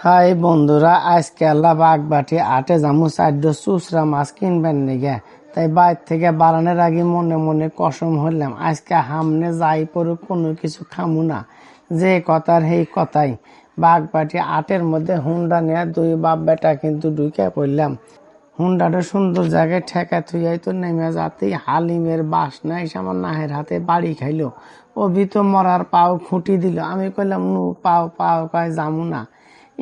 High বন্ধুরা, আজকে আল্লাহ বাগবাটি আটে জামু চারডো চুচরা মাছ কিনবেন নিগে। তাই বাইর থেকে বাড়ানোর আগে মনে মনে কসম হইলাম আজকে হামনে যাই পড়ুক কোনো কিছু খামু না। যে কথার সেই কথাই। বাগবাটি আটের মধ্যে হুন্ডা নিয়ে দুই বাপ বেটা কিন্তু ঢুকে পড়লাম। হুন্ডাটা সুন্দর জায়গায় ঠেকা থুইয়াই তো নেমে যাতেই হালিমের বাসনা এসে আমার নাহের হাতে বাড়ি খাইলো। ও ভিতো মরার পাও খুঁটি দিল। আমি কইলাম নু পাও পাও কয় যামু না।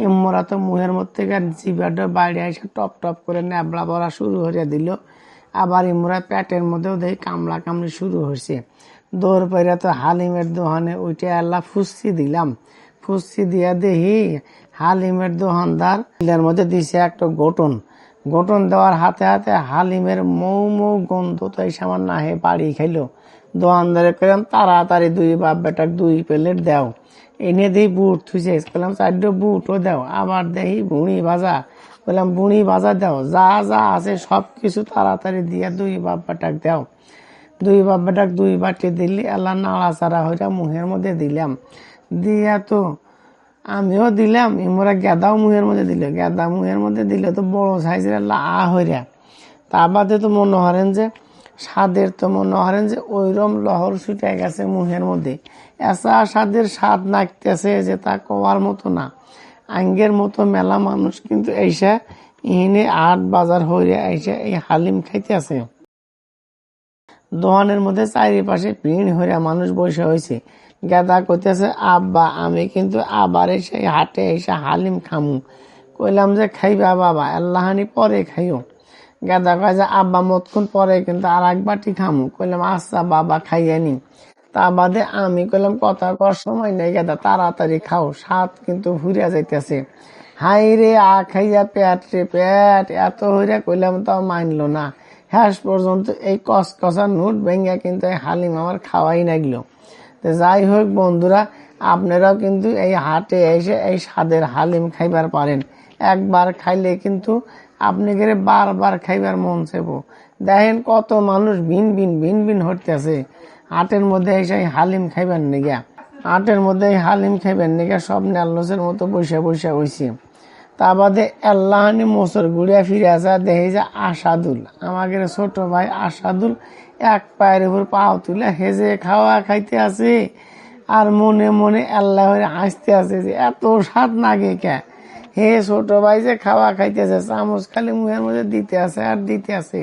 ইমরা তো মুহের মধ্যে জিবাটা বাইরে এসে টপ টপ করে ন্যাবলা পড়া শুরু হয়ে দিল। আবার ইমরা পেটের মধ্যেও দেখি কামড়া কামড়ি শুরু হয়েছে। দৌড় পেরে তো হালিমের দোকানে উঠে আল্লাহ ফুসি দিলাম। ফুসি দিয়া দেখি হালিমের দোকানদার মধ্যে দিছে একটা গঠন দেওয়ার হাতে হাতে হালিমের মৌ মৌ গন্ধ তো এই সামান নাহে বাড়ি খাইলো। দোকানদারে কইলাম তাড়াতাড়ি দুই বাপ বেটাক 2 প্লেট দাও। এনে দিই বুট থুইছে, বললাম 4 বুটও দাও। আবার দেখি বুড়ি ভাজা, বললাম বুড়ি ভাজা দাও। যা যা আছে সব কিছু তাড়াতাড়ি দিয়া 2 বাপ বেটাক দাও। 2 বাপ বেটাক 2 বাটি দিলি আল্লাহ নাড়াচাড়া হইয়া মুহের মধ্যে দিলাম। দিয়া তো আমিও দিলাম, ইমরা গেদাও মুহের মধ্যে দিল। গেদা মুহের মধ্যে দিলে তো বড় সাইজের আল্লাহ হইয়া। তা বাদে তো মনে হরেন যে স্বাদের তো মনে হরেন যে ওইরম লহর ছুটে গেছে মুহের মধ্যে। এসা স্বাদের স্বাদ নাকতেছে যে তা কওয়ার মতো না। আঙ্গের মতো মেলা মানুষ কিন্তু এইসা ইহিনে 8 বাজার হইয়া এইসা এই হালিম খাইতে আছে। দোকানের মধ্যে চারিপাশে ভিড় হইয়া মানুষ বসে হয়েছে। গেদা কইতেছে আব্বা আমি কিন্তু আবার এসে হাটে এসে হালিম খামু। কইলাম যে খাইবা বাবা, আল্লাহানি পরে খাইও। গেদা কয় যে আব্বা মতক্ষণ পরে কিন্তু আর 1 বাটি খামু। কইলাম আচ্ছা বাবা খাইয়ানি। তা বাদে আমি কইলাম কথা কর সময় নেই গেদা, তাড়াতাড়ি খাও, স্বাদ কিন্তু ঘুরিয়া যাইতেছে। হাই রে খাইয়া পেট রে পেট এত হইয়া কইলাম তাও মানলো না। শেষ পর্যন্ত এই কসকসা নোট ভেঙে কিন্তু এই হালিম আমার খাওয়াই লাগলো। তো যাই হোক বন্ধুরা, আপনারাও কিন্তু এই হাটে এসে এই স্বাদের হালিম খাইবার পারেন। একবার খাইলে কিন্তু আপনাদের বারবার খাইবার মন চাইবো। দেখেন কত মানুষ ভিন ভিন হইতেছে হাটের মধ্যে এসে হালিম খাইবার নিগা। হাটের মধ্যে হালিম খাইবার নিগা সব নেলসের মতো বসে হইছে। তা বাদে আল্লাহানি মোসর ঘুরিয়া ফিরে আসা দেখে যে আসাদুল, আমাদের ছোট ভাই আসাদুল এক পায়ের উপর পাও তুলে হেজে খাওয়া খাইতে আছে। আর মনে মনে আল্লাহ হাসতে আছে যে এত স্বাদ নাগে কে। হে ছোট ভাই যে খাওয়া খাইতেছে, চামচ খালি মুখের মধ্যে দিতে আছে আর দিতে আছে।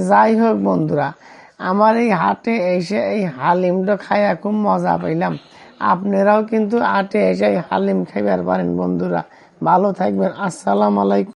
যাই হোক বন্ধুরা, আমার এই হাটে এসে এই হালিমটা খাইয়া খুব মজা পাইলাম। আপনারাও কিন্তু হাটে এসে হালিম খাইবার পারেন বন্ধুরা। ভালো থাকবেন। আসসালামু আলাইকুম।